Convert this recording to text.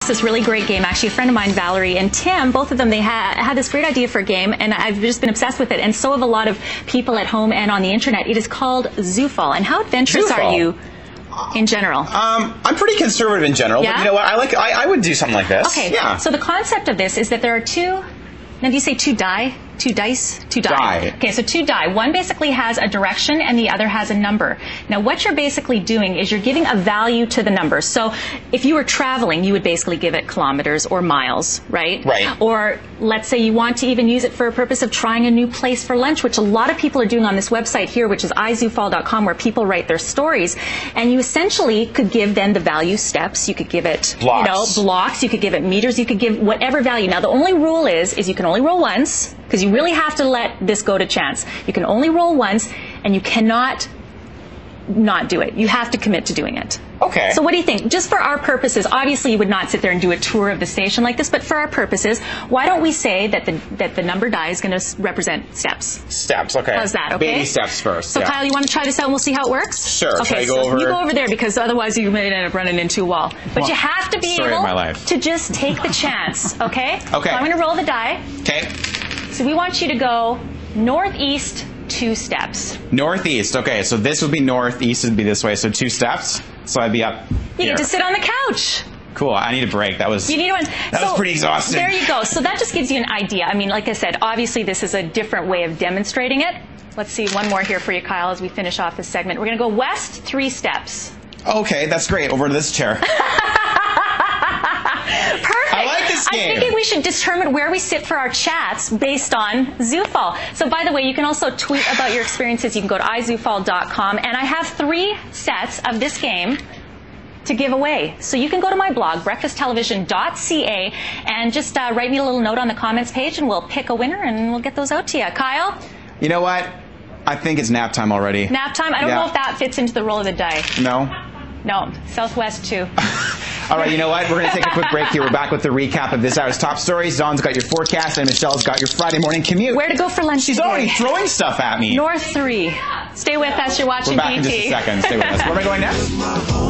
This really great game. Actually, a friend of mine, Valerie, and Tim, both of them, they had this great idea for a game, and I've just been obsessed with it, and so have a lot of people at home and on the internet. It is called Zufall. And how adventurous are you in general? I'm pretty conservative in general, but you know what? I would do something like this. Okay. Yeah. So the concept of this is that there are two. Now, do you say two die? Two dice? Two die. Okay, so two die. One basically has a direction and the other has a number. Now, what you're basically doing is you're giving a value to the number. So if you were traveling, you would basically give it kilometers or miles, right? Right. Or let's say you want to even use it for a purpose of trying a new place for lunch, which a lot of people are doing on this website here, which is izufall.com, where people write their stories. And you essentially could give then the value steps. You could give it blocks. Blocks. You could give it meters. You could give whatever value. Now, the only rule is you can only roll once, because you really have to let this go to chance. You can only roll once, and you cannot not do it. You have to commit to doing it. Okay. So what do you think? Just for our purposes, obviously you would not sit there and do a tour of the station like this, but for our purposes, why don't we say that the number die is going to represent steps? Steps, okay. How's that, okay? Baby steps first. So Kyle, you want to try this out and we'll see how it works? Sure. Okay, you go over there, because otherwise you may end up running into a wall. But you have to be able to just take the chance, okay? Okay. So I'm going to roll the die. Okay. So we want you to go northeast 2 steps. Northeast. Okay, so this would be northeast would be this way, so 2 steps. So I'd be up You here. get to sit on the couch. Cool. I need a break. That was You need one. That was pretty exhausting. There you go. So that just gives you an idea. I mean, like I said, obviously this is a different way of demonstrating it. Let's see one more here for you, Kyle, as we finish off this segment. We're going to go west 3 steps. Okay, that's great. Over to this chair. Perfect. I like this game. I'm thinking we should determine where we sit for our chats based on Zufall. So by the way, you can also tweet about your experiences. You can go to izufall.com, and I have 3 sets of this game to give away. So you can go to my blog, breakfasttelevision.ca, and just write me a little note on the comments page, and we'll pick a winner, and we'll get those out to you. Kyle? You know what? I think it's nap time already. Nap time? I don't know if that fits into the roll of the die. No? No. Southwest 2. All right, you know what? We're going to take a quick break here. We're back with the recap of this hour's top stories. Dawn's got your forecast, and Michelle's got your Friday morning commute. Where to go for lunch? She's already throwing stuff at me. North 3. Stay with us. You're watching We're back in just a BT. second. Stay with us. Where am I going next?